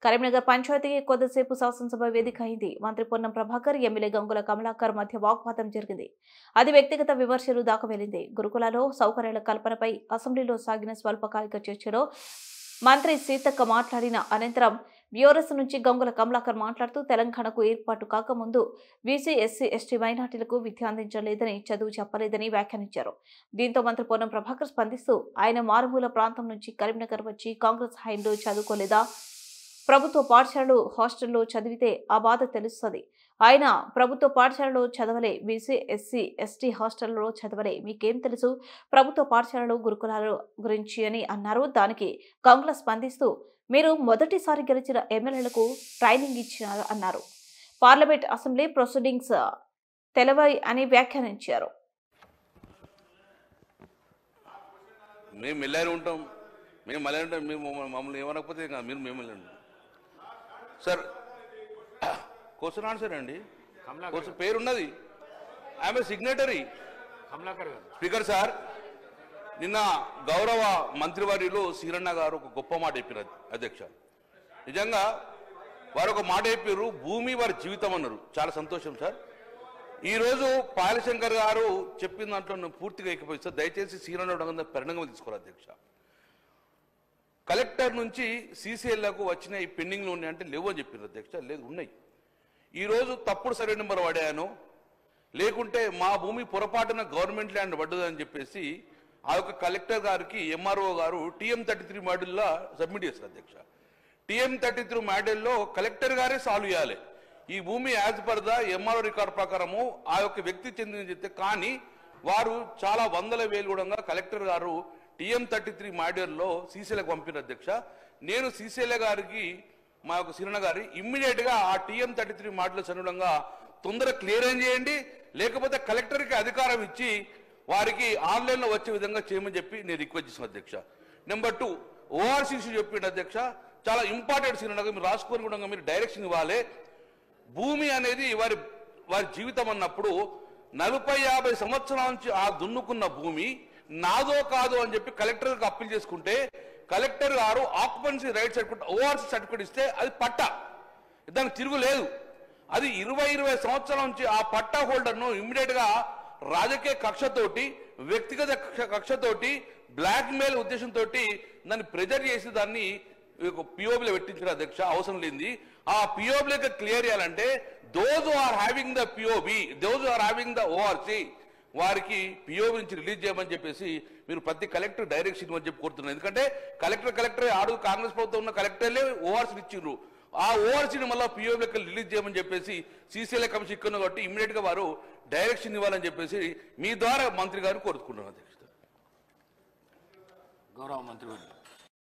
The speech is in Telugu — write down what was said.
కరీంనగర్ పంచాయతీకి కొద్దిసేపు శాసనసభ వేదిక అయింది. మంత్రి పొన్నం ప్రభాకర్, ఎమ్మెల్యే గంగుల కమలాకర్ మధ్య వాగ్వాదం జరిగింది. అది వ్యక్తిగత విమర్శలు దాకా వెళ్లింది. గురుకులాల్లో సౌకర్యాల కల్పనపై అసెంబ్లీలో సాగిన స్వల్పకాలిక చర్చలో మంత్రి సీతక్క మాట్లాడిన అనంతరం బ్యూరస్ నుంచి గంగుల కమలాకర్ మాట్లాడుతూ తెలంగాణకు ఏర్పాటు కాకముందు బీసీ, ఎస్సీ, ఎస్టీ మైనార్టీలకు విద్య అందించలేదని, చదువు చెప్పలేదని వ్యాఖ్యానించారు. దీంతో మంత్రి పొన్నం ప్రభాకర్ స్పందిస్తూ ఆయన మారుమూల ప్రాంతం నుంచి కరీంనగర్ వచ్చి కాంగ్రెస్ హయాంలో చదువుకోలేదా? ప్రభుత్వ పాఠశాలలు హాస్టల్లో చదివితే ఆ బాధ తెలుస్తుంది. ఆయన ప్రభుత్వ పాఠశాలలో చదవలే, బీసీ, ఎస్సీ, ఎస్టీ హాస్టల్లో చదవలే, మీకేం తెలుసు ప్రభుత్వ పాఠశాలలు గురుకులాల గురించి అని అన్నారు. దానికి గంగుల స్పందిస్తూ మీరు మొదటిసారి గెలిచిన ఎమ్మెల్యేలకు ట్రైనింగ్ ఇచ్చినారు అన్నారు. పార్లమెంట్ అసెంబ్లీ ప్రొసీడింగ్స్ తెలవై అని వ్యాఖ్యానించారు. సార్ క్వశ్చన్ ఆన్సర్ అండి. పేరున్నది, ఆమె సిగ్నేటరీ స్పీకర్ సార్. నిన్న గౌరవ మంత్రివర్యులు సీరన్న గారు ఒక గొప్ప మాట చెప్పారు అధ్యక్ష. నిజంగా వారు ఒక మాట చెప్పారు, భూమి వారి జీవితం అన్నారు. చాలా సంతోషం సార్. ఈరోజు పాయలశంకర్ గారు చెప్పిన దాంట్లో నేను పూర్తిగా ఎక్కిపోయిస్తా. దయచేసి సీరన్న పరిణామం తీసుకోవాలి అధ్యక్ష. కలెక్టర్ నుంచి సీసీఎల్లకు వచ్చిన ఈ పెండింగ్లు ఉన్నాయి అంటే లేవు అని చెప్పారు అధ్యక్ష. లేదు, ఉన్నాయి. ఈరోజు తప్పుడు సర్వే నెంబర్ వాడాను, లేకుంటే మా భూమి పొరపాటున గవర్నమెంట్ ల్యాండ్ పడ్డదని చెప్పేసి ఆ యొక్క కలెక్టర్ గారికి ఎంఆర్ఓ గారు TM33 మాడ్యూల్లో సబ్మిట్ చేశారు అధ్యక్ష. TM33 మాడ్యూల్లో కలెక్టర్ గారే సాల్వ్ చేయాలి. ఈ భూమి as per the MRO record ప్రకారము ఆ యొక్క వ్యక్తి చెందిన చెప్తే, కానీ వారు చాలా వందల వేలు కూడా కలెక్టర్ గారు TM33 మాడ్యూల్లో సీసీఎల్కి పంపిన అధ్యక్ష. నేను సీసీఎల్ గారికి మా యొక్క సీరణ గారి ఇమ్మీడియట్ గా ఆ TM33 మాడ్యూల్స్ అనుగుణంగా తొందరగా క్లియర్ చేయండి, లేకపోతే కలెక్టర్కి అధికారం ఇచ్చి వారికి ఆన్లైన్లో వచ్చే విధంగా చేయమని చెప్పి నేను రిక్వెస్ట్ చేసిన అధ్యక్ష. నెంబర్ 2 ORC ఇష్యూ చెప్పిండు అధ్యక్ష. చాలా ఇంపార్టెంట్ సీరణ, మీరు రాసుకొని కూడా మీరు డైరెక్షన్ ఇవ్వాలి. భూమి అనేది వారి జీవితం అన్నప్పుడు 40-50 సంవత్సరాల నుంచి ఆ దున్నుకున్న భూమి నాదో కాదో అని చెప్పి కలెక్టర్కి అప్పీల్ చేసుకుంటే కలెక్టర్ గారు occupancy right certificate ORC certificate ఇస్తే అది పట్టా, దానికి తిరుగులేదు. అది 20 సంవత్సరాల నుంచి ఆ పట్టా హోల్డర్ను ఇమ్మీడియట్ గా రాజకీయ కక్షతోటి, వ్యక్తిగత కక్షతోటి, బ్లాక్ మెయిల్ ఉద్దేశంతో దాన్ని ప్రెజర్ చేసి దాన్ని పిఓబిలో పెట్టించిన అధ్యక్ష. అవసరం లేనిది ఆ పిఓబిలోకి క్లియర్ చేయాలంటే those are having the POB, those are having the ORC వారికి పిఓబి నుంచి రిలీజ్ చేయమని చెప్పేసి మీరు ప్రతి కలెక్టర్ డైరెక్షన్ ఇవ్వని చెప్పి కోరుతున్నారు. ఎందుకంటే కలెక్టర్ ఆడు కాంగ్రెస్ ప్రభుత్వం ఉన్న కలెక్టర్లే ORC ఇచ్చిండ్రు. ఆ ORCని మళ్ళీ పిఓబిలోకి రిలీజ్ చేయమని చెప్పేసి సీసీఎల్ కమిషన్ ఇక్కున్న కాబట్టి ఇమ్మీడియట్ గా వారు డైరెక్షన్ ఇవ్వాలని చెప్పేసి మీ ద్వారా మంత్రి గారిని కోరుకుంటున్నారు అధ్యక్ష. గౌరవ మంత్రి గారు.